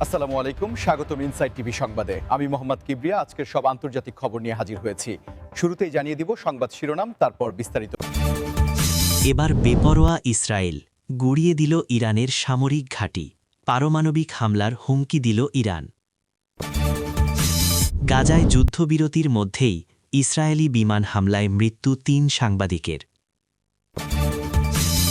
আসসালামু আলাইকুম, স্বাগতম ইনসাইড টিভি সংবাদে। আমি মোহাম্মদ কিবরিয়া আজকের সব আন্তর্জাতিক খবর নিয়ে হাজির হয়েছি। শুরুতেই জানিয়ে দিব সংবাদ শিরোনাম, তারপর বিস্তারিত। এবার বেপরোয়া ইসরায়েল গুড়িয়ে দিল ইরানের সামরিক ঘাঁটি, পারমাণবিক হামলার হুমকি দিল ইরান। গাজায় যুদ্ধবিরতির মধ্যেই ইসরায়েলি বিমান হামলায় মৃত্যু ৩ সাংবাদিকের।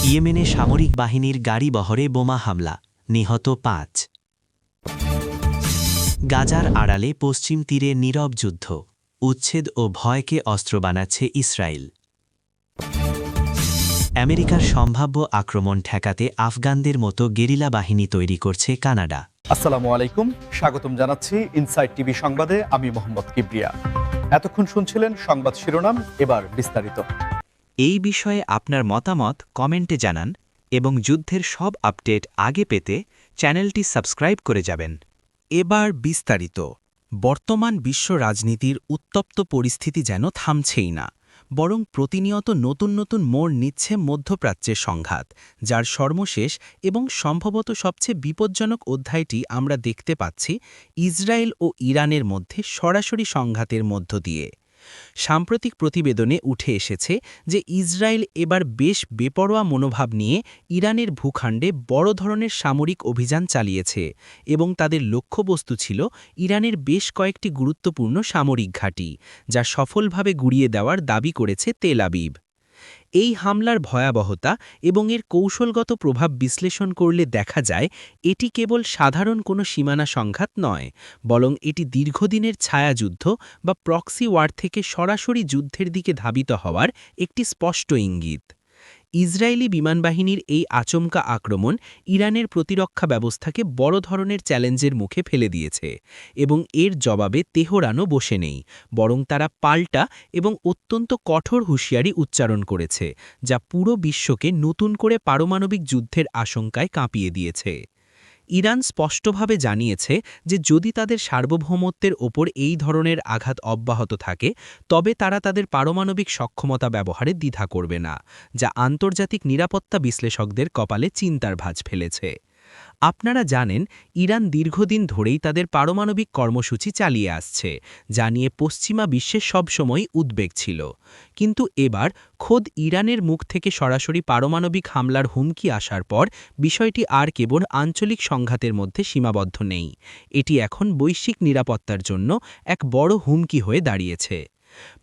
ইয়েমেনে সামরিক বাহিনীর গাড়ি বহরে বোমা হামলা, নিহত ৫। গাজার আড়ালে পশ্চিম তীরে নীরব যুদ্ধ, উচ্ছেদ ও ভয়কে অস্ত্র বানাচ্ছে ইসরায়েল। আমেরিকার সম্ভাব্য আক্রমণ ঠেকাতে আফগানদের মতো গেরিলা বাহিনী তৈরি করছে কানাডা। আসসালামু আলাইকুম, স্বাগতম জানাচ্ছি ইনসাইড টিভি সংবাদে। আমি মোহাম্মদ কিবরিয়া। এতক্ষণ শুনছিলেন সংবাদ শিরোনাম, এবার বিস্তারিত। এই বিষয়ে আপনার মতামত কমেন্টে জানান এবং যুদ্ধের সব আপডেট আগে পেতে চ্যানেলটি সাবস্ক্রাইব করে যাবেন। এবার বিস্তারিত। বর্তমান বিশ্ব রাজনীতির উত্তপ্ত পরিস্থিতি যেন থামছেই না, বরং প্রতিনিয়ত নতুন নতুন মোড় নিচ্ছে মধ্যপ্রাচ্যের সংঘাত, যার সর্বশেষ এবং সম্ভবত সবচেয়ে বিপজ্জনক অধ্যায়টি আমরা দেখতে পাচ্ছি ইসরায়েল ও ইরানের মধ্যে সরাসরি সংঘাতের মধ্য দিয়ে। সাম্প্রতিক প্রতিবেদনে উঠে এসেছে যে ইসরায়েল এবার বেশ বেপরোয়া মনোভাব নিয়ে ইরানের ভূখণ্ডে বড় ধরনের সামরিক অভিযান চালিয়েছে এবং তাদের লক্ষ্যবস্তু ছিল ইরানের বেশ কয়েকটি গুরুত্বপূর্ণ সামরিক ঘাঁটি, যা সফলভাবে গুড়িয়ে দেওয়ার দাবি করেছে তেল আবিব। এই হামলার ভয়াবহতা এবং এর কৌশলগত প্রভাব বিশ্লেষণ করলে দেখা যায় এটি কেবল সাধারণ কোনো সীমানা সংঘাত নয়, বরং এটি দীর্ঘদিনের ছায়াযুদ্ধ বা প্রক্সি ওয়ার থেকে সরাসরি যুদ্ধের দিকে ধাবিত হওয়ার একটি স্পষ্ট ইঙ্গিত। ইসরায়েলি বিমানবাহিনীর এই আচমকা আক্রমণ ইরানের প্রতিরক্ষা ব্যবস্থাকে বড় ধরনের চ্যালেঞ্জের মুখে ফেলে দিয়েছে এবং এর জবাবে তেহরানও বসে নেই, বরং তারা পাল্টা এবং অত্যন্ত কঠোর হুঁশিয়ারি উচ্চারণ করেছে, যা পুরো বিশ্বকে নতুন করে পারমাণবিক যুদ্ধের আশঙ্কায় কাঁপিয়ে দিয়েছে। ইরান স্পষ্টভাবে জানিয়েছে যে যদি তাদের সার্বভৌমত্বের ওপর এই ধরনের আঘাত অব্যাহত থাকে তবে তারা তাদের পারমাণবিক সক্ষমতা ব্যবহারে দ্বিধা করবে না, যা আন্তর্জাতিক নিরাপত্তা বিশ্লেষকদের কপালে চিন্তার ভাঁজ ফেলেছে। আপনারা জানেন ইরান দীর্ঘদিন ধরেই তাদের পারমাণবিক কর্মসূচি চালিয়ে আসছে, যা নিয়ে পশ্চিমা বিশ্বে সবসময় উদ্বেগ ছিল। কিন্তু এবার খোদ ইরানের মুখ থেকে সরাসরি পারমাণবিক হামলার হুমকি আসার পর বিষয়টি আর কেবল আঞ্চলিক সংঘাতের মধ্যে সীমাবদ্ধ নেই, এটি এখন বৈশ্বিক নিরাপত্তার জন্য এক বড় হুমকি হয়ে দাঁড়িয়েছে।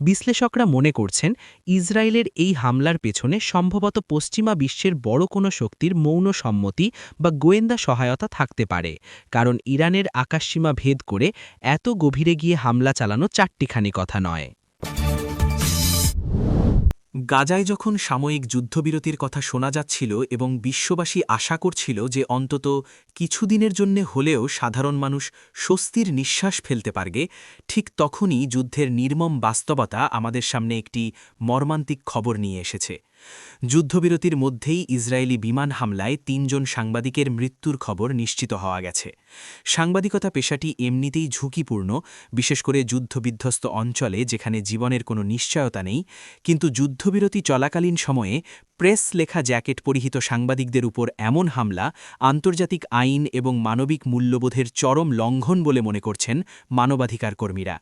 বিশ্লেষকরা মনে করছেন ইসরায়েলের এই হামলার পেছনে সম্ভবত পশ্চিমা বিশ্বের বড় কোনো শক্তির মৌন সম্মতি বা গোয়েন্দা সহায়তা থাকতে পারে, কারণ ইরানের আকাশসীমা ভেদ করে এত গভীরে গিয়ে হামলা চালানো চারটিখানি কথা নয়। গাজায় যখন সাময়িক যুদ্ধবিরতির কথা শোনা যাচ্ছিল এবং বিশ্ববাসী আশা করছিল যে অন্তত কিছুদিনের জন্য হলেও সাধারণ মানুষ স্বস্তির নিঃশ্বাস ফেলতে পারবে, ঠিক তখনই যুদ্ধের নির্মম বাস্তবতা আমাদের সামনে একটি মর্মান্তিক খবর নিয়ে এসেছে। যুদ্ধবিরতির মধ্যেই ইসরায়েলি বিমান হামলায় ৩ জন সাংবাদিকের মৃত্যুর খবর নিশ্চিত হওয়া গেছে। সাংবাদিকতা পেশাটি এমনিতেই ঝুঁকিপূর্ণ, বিশেষ করে যুদ্ধবিধ্বস্ত অঞ্চলে যেখানে জীবনের কোনো নিশ্চয়তা নেই, কিন্তু যুদ্ধবিরতি চলাকালীন সময়ে প্রেস লেখা জ্যাকেট পরিহিত সাংবাদিকদের উপর এমন হামলা আন্তর্জাতিক আইন এবং মানবিক মূল্যবোধের চরম লঙ্ঘন বলে মনে করছেন মানবাধিকার কর্মীরা।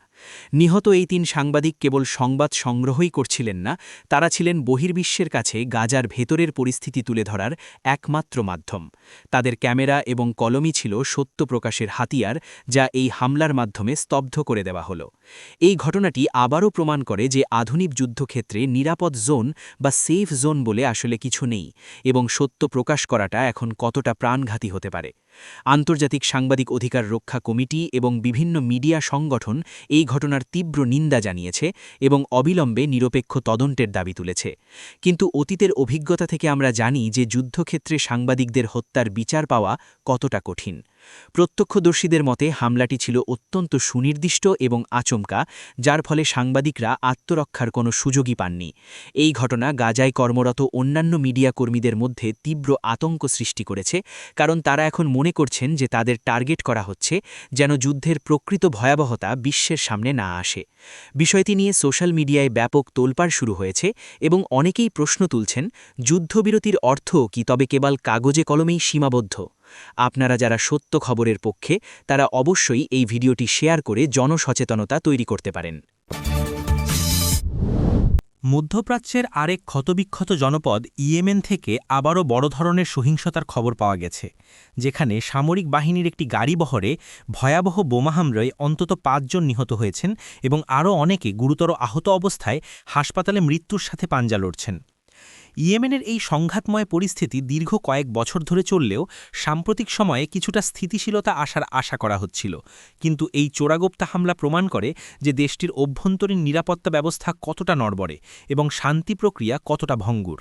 নিহত এই ৩ সাংবাদিক কেবল সংবাদ সংগ্রহই করছিলেন না, তারা ছিলেন বহির্বিশ্বের কাছে গাজার ভেতরের পরিস্থিতি তুলে ধরার একমাত্র মাধ্যম। তাদের ক্যামেরা এবং কলমই ছিল সত্য প্রকাশের হাতিয়ার, যা এই হামলার মাধ্যমে স্তব্ধ করে দেওয়া হলো। এই ঘটনাটি আবারও প্রমাণ করে যে আধুনিক যুদ্ধক্ষেত্রে নিরাপদ জোন বা সেফ জোন বলে আসলে কিছু নেই এবং সত্য প্রকাশ করাটা এখন কতটা প্রাণঘাতী হতে পারে। আন্তর্জাতিক সাংবাদিক অধিকার রক্ষা কমিটি এবং বিভিন্ন মিডিয়া সংগঠন এই ঘটনার তীব্র নিন্দা জানিয়েছে এবং অবিলম্বে নিরপেক্ষ তদন্তের দাবি তুলেছে। কিন্তু অতীতের অভিজ্ঞতা থেকে আমরা জানি যে যুদ্ধক্ষেত্রে সাংবাদিকদের হত্যার বিচার পাওয়া কতটা কঠিন। প্রত্যক্ষদর্শীদের মতে হামলাটি ছিল অত্যন্ত সুনির্দিষ্ট এবং আচমকা, যার ফলে সাংবাদিকরা আত্মরক্ষার কোনো সুযোগই পাননি। এই ঘটনা গাজায় কর্মরত অন্যান্য মিডিয়া কর্মীদের মধ্যে তীব্র আতঙ্ক সৃষ্টি করেছে, কারণ তারা এখন মনে করছেন যে তাদের টার্গেট করা হচ্ছে, যেন যুদ্ধের প্রকৃত ভয়াবহতা বিশ্বের সামনে না আসে। বিষয়টি নিয়ে সোশ্যাল মিডিয়ায় ব্যাপক তোলপাড় শুরু হয়েছে এবং অনেকেই প্রশ্ন তুলছেন, যুদ্ধবিরতির অর্থ কি তবে কেবল কাগজে কলমেই সীমাবদ্ধ? আপনারা যারা সত্য খবরের পক্ষে, তারা অবশ্যই এই ভিডিওটি শেয়ার করে জনসচেতনতা তৈরি করতে পারেন। মধ্যপ্রাচ্যের আরেক ক্ষতবিক্ষত জনপদ ইয়েমেন থেকে আবারও বড় ধরনের সহিংসতার খবর পাওয়া গেছে, যেখানে সামরিক বাহিনীর একটি গাড়ি বহরে ভয়াবহ বোমা হামলায় অন্তত ৫ জন নিহত হয়েছেন এবং আরও অনেকে গুরুতর আহত অবস্থায় হাসপাতালে মৃত্যুর সাথে পাঞ্জা লড়ছেন। ইয়েমেনের এই সংঘাতময় পরিস্থিতি দীর্ঘ কয়েক বছর ধরে চললেও সাম্প্রতিক সময়ে কিছুটা স্থিতিশীলতা আসার আশা করা হচ্ছিল, কিন্তু এই চোরাগোপ্তা হামলা প্রমাণ করে যে দেশটির অভ্যন্তরীণ নিরাপত্তা ব্যবস্থা কতটা নড়বড়ে এবং শান্তি প্রক্রিয়া কতটা ভঙ্গুর।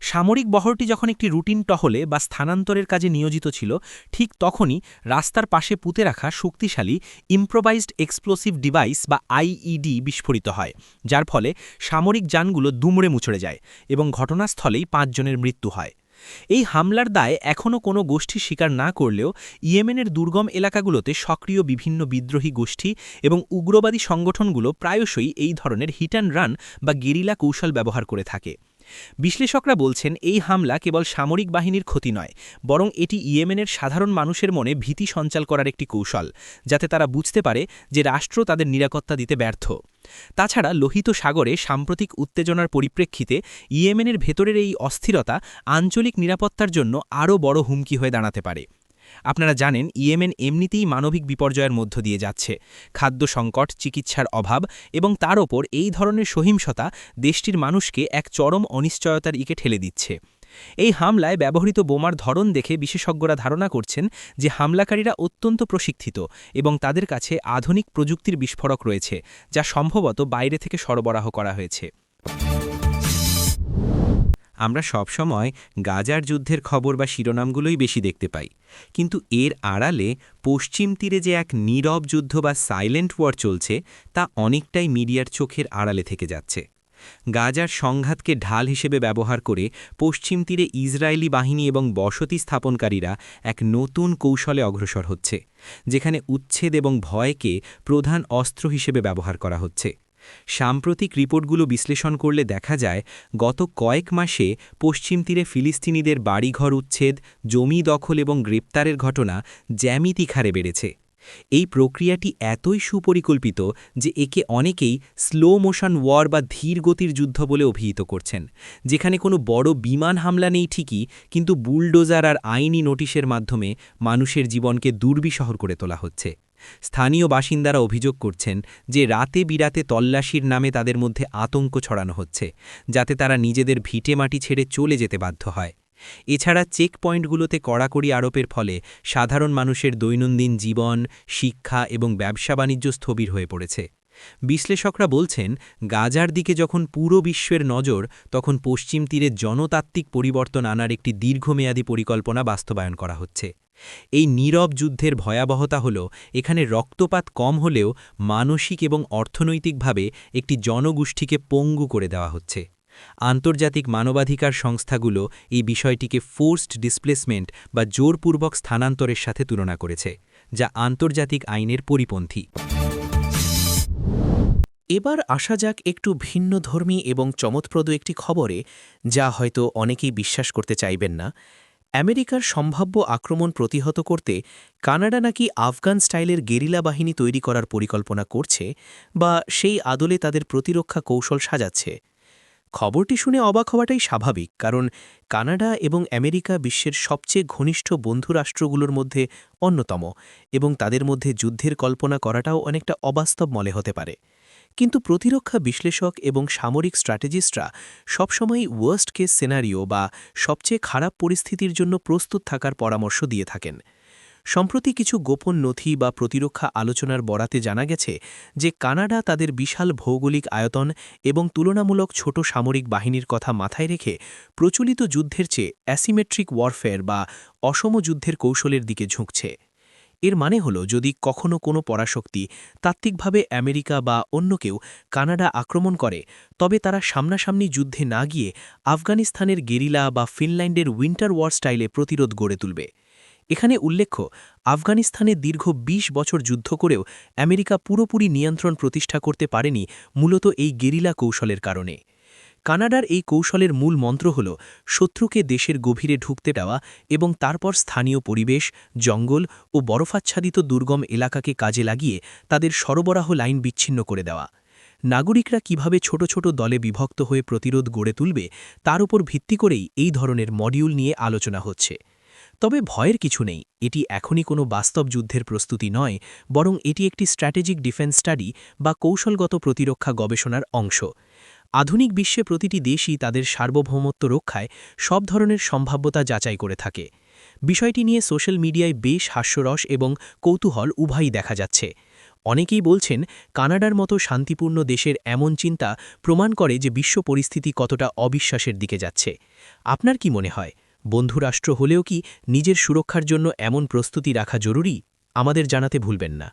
সামরিক বহরটি যখন একটি রুটিন টহলে বা স্থানান্তরের কাজে নিয়োজিত ছিল, ঠিক তখনই রাস্তার পাশে পুঁতে রাখা শক্তিশালী ইম্প্রোভাইজড এক্সপ্লোসিভ ডিভাইস বা আইইডি বিস্ফোরিত হয়, যার ফলে সামরিক যানগুলো দুমড়ে মুচড়ে যায় এবং ঘটনাস্থলেই ৫ জনের মৃত্যু হয়। এই হামলার দায় এখনও কোনো গোষ্ঠী স্বীকার না করলেও ইয়েমেনের দুর্গম এলাকাগুলোতে সক্রিয় বিভিন্ন বিদ্রোহী গোষ্ঠী এবং উগ্রবাদী সংগঠনগুলো প্রায়শই এই ধরনের হিট অ্যান্ড রান বা গেরিলা কৌশল ব্যবহার করে থাকে। বিশ্লেষকরা বলছেন, এই হামলা কেবল সামরিক বাহিনীর ক্ষতি নয়, বরং এটি ইয়েমেনের সাধারণ মানুষের মনে ভীতি সঞ্চার করার একটি কৌশল, যাতে তারা বুঝতে পারে যে রাষ্ট্র তাদের নিরাপত্তা দিতে ব্যর্থ। তাছাড়া লোহিত সাগরে সাম্প্রতিক উত্তেজনার পরিপ্রেক্ষিতে ইয়েমেনের ভেতরের এই অস্থিরতা আঞ্চলিক নিরাপত্তার জন্য আরও বড় হুমকি হয়ে দাঁড়াতে পারে। আপনারা জানেন, ইয়েমেন এমনিতেই মানবিক বিপর্যয়ের মধ্য দিয়ে যাচ্ছে। খাদ্য সংকট, চিকিৎসার অভাব এবং তার ওপর এই ধরনের সহিংসতা দেশটির মানুষকে এক চরম অনিশ্চয়তার দিকে ঠেলে দিচ্ছে। এই হামলায় ব্যবহৃত বোমার ধরন দেখে বিশেষজ্ঞরা ধারণা করছেন যে হামলাকারীরা অত্যন্ত প্রশিক্ষিত এবং তাদের কাছে আধুনিক প্রযুক্তির বিস্ফোরক রয়েছে, যা সম্ভবত বাইরে থেকে সরবরাহ করা হয়েছে। আমরা সবসময় গাজার যুদ্ধের খবর বা শিরোনামগুলোই বেশি দেখতে পাই, কিন্তু এর আড়ালে পশ্চিম তীরে যে এক নীরব যুদ্ধ বা সাইলেন্ট ওয়ার চলছে, তা অনেকটাই মিডিয়ার চোখের আড়ালে থেকে যাচ্ছে। গাজার সংঘাতকে ঢাল হিসেবে ব্যবহার করে পশ্চিম তীরে ইসরায়েলি বাহিনী এবং বসতি স্থাপনকারীরা এক নতুন কৌশলে অগ্রসর হচ্ছে, যেখানে উচ্ছেদ এবং ভয়কে প্রধান অস্ত্র হিসেবে ব্যবহার করা হচ্ছে। সাম্প্রতিক রিপোর্টগুলো বিশ্লেষণ করলে দেখা যায়, গত কয়েক মাসে পশ্চিম তীরে ফিলিস্তিনিদের বাড়িঘর উচ্ছেদ, জমি দখল এবং গ্রেপ্তারের ঘটনা জ্যামিতিক হারে বেড়েছে। এই প্রক্রিয়াটি এতই সুপরিকল্পিত যে একে অনেকেই স্লো মোশন ওয়ার বা ধীর গতির যুদ্ধ বলে অভিহিত করছেন, যেখানে কোনো বড় বিমান হামলা নেই ঠিকই, কিন্তু বুলডোজার আর আইনি নোটিশের মাধ্যমে মানুষের জীবনকে দুর্বিষহ করে তোলা হচ্ছে। স্থানীয় বাসিন্দারা অভিযোগ করছেন যে রাতে বিরাতে তল্লাশির নামে তাদের মধ্যে আতঙ্ক ছড়ানো হচ্ছে, যাতে তারা নিজেদের ভিটেমাটি ছেড়ে চলে যেতে বাধ্য হয়। এছাড়া চেক পয়েন্টগুলোতে কড়াকড়ি আরোপের ফলে সাধারণ মানুষের দৈনন্দিন জীবন, শিক্ষা এবং ব্যবসা বাণিজ্য স্থবির হয়ে পড়েছে। বিশ্লেষকরা বলছেন, গাজার দিকে যখন পুরো বিশ্বের নজর, তখন পশ্চিম তীরে জনতাত্ত্বিক পরিবর্তন আনার একটি দীর্ঘমেয়াদী পরিকল্পনা বাস্তবায়ন করা হচ্ছে। এই নীরব যুদ্ধের ভয়াবহতা হল, এখানে রক্তপাত কম হলেও মানসিক এবং অর্থনৈতিকভাবে একটি জনগোষ্ঠীকে পঙ্গু করে দেওয়া হচ্ছে। আন্তর্জাতিক মানবাধিকার সংস্থাগুলো এই বিষয়টিকে ফোর্সড ডিসপ্লেসমেন্ট বা জোরপূর্বক স্থানান্তরের সাথে তুলনা করেছে, যা আন্তর্জাতিক আইনের পরিপন্থী। এবার আসা যাক একটু ভিন্নধর্মী এবং চমৎপ্রদ একটি খবরে, যা হয়তো অনেকেই বিশ্বাস করতে চাইবেন না। আমেরিকার সম্ভাব্য আক্রমণ প্রতিহত করতে কানাডা নাকি আফগান স্টাইলের গেরিলা বাহিনী তৈরি করার পরিকল্পনা করছে বা সেই আদলে তাদের প্রতিরক্ষা কৌশল সাজাচ্ছে। খবরটি শুনে অবাক হওয়াটাই স্বাভাবিক, কারণ কানাডা এবং আমেরিকা বিশ্বের সবচেয়ে ঘনিষ্ঠ বন্ধুরাষ্ট্রগুলোর মধ্যে অন্যতম এবং তাদের মধ্যে যুদ্ধের কল্পনা করাটাও অনেকটা অবাস্তব মনে হতে পারে। কিন্তু প্রতিরক্ষা বিশ্লেষক এবং সামরিক স্ট্র্যাটেজিস্টরা সবসময়ই ওয়ার্স্ট কেস সিনারিও বা সবচেয়ে খারাপ পরিস্থিতির জন্য প্রস্তুত থাকার পরামর্শ দিয়ে থাকেন। সম্প্রতি কিছু গোপন নথি বা প্রতিরক্ষা আলোচনার বরাতে জানা গেছে যে কানাডা তাদের বিশাল ভৌগোলিক আয়তন এবং তুলনামূলক ছোট সামরিক বাহিনীর কথা মাথায় রেখে প্রচলিত যুদ্ধের চেয়ে অ্যাসিমেট্রিক ওয়ারফেয়ার বা অসম যুদ্ধের কৌশলের দিকে ঝুঁকছে। এর মানে হল, যদি কখনো কোনো পরাশক্তি তাত্ত্বিকভাবে আমেরিকা বা অন্য কেউ কানাডা আক্রমণ করে, তবে তারা সামনাসামনি যুদ্ধে না গিয়ে আফগানিস্তানের গেরিলা বা ফিনল্যান্ডের উইন্টার ওয়ার স্টাইলে প্রতিরোধ গড়ে তুলবে। এখানে উল্লেখ্য, আফগানিস্তানে দীর্ঘ ২০ বছর যুদ্ধ করেও আমেরিকা পুরোপুরি নিয়ন্ত্রণ প্রতিষ্ঠা করতে পারেনি মূলত এই গেরিলা কৌশলের কারণে। কানাডার এই কৌশলের মূল মন্ত্র হল শত্রুকে দেশের গভীরে ঢুকতে দেওয়া এবং তারপর স্থানীয় পরিবেশ, জঙ্গল ও বরফাচ্ছাদিত দুর্গম এলাকাকে কাজে লাগিয়ে তাদের সরবরাহ লাইন বিচ্ছিন্ন করে দেওয়া। নাগরিকরা কিভাবে ছোট ছোট দলে বিভক্ত হয়ে প্রতিরোধ গড়ে তুলবে তার উপর ভিত্তি করেই এই ধরনের মডিউল নিয়ে আলোচনা হচ্ছে। তবে ভয়ের কিছু নেই, এটি এখনই কোনো বাস্তব যুদ্ধের প্রস্তুতি নয়, বরং এটি একটি স্ট্র্যাটেজিক ডিফেন্স স্টাডি বা কৌশলগত প্রতিরক্ষা গবেষণার অংশ। আধুনিক বিশ্বে প্রতিটি দেশই তাদের সার্বভৌমত্ব রক্ষায় সব ধরনের সম্ভাব্যতা যাচাই করে থাকে। বিষয়টি নিয়ে সোশ্যাল মিডিয়ায় বেশ হাস্যরস এবং কৌতূহল উভয়ই দেখা যাচ্ছে। অনেকেই বলছেন, কানাডার মতো শান্তিপূর্ণ দেশের এমন চিন্তা প্রমাণ করে যে বিশ্ব পরিস্থিতি কতটা অবিশ্বাসের দিকে যাচ্ছে। আপনার কি মনে হয়, বন্ধুরাষ্ট্র হলেও কি নিজের সুরক্ষার জন্য এমন প্রস্তুতি রাখা জরুরি? আমাদের জানাতে ভুলবেন না।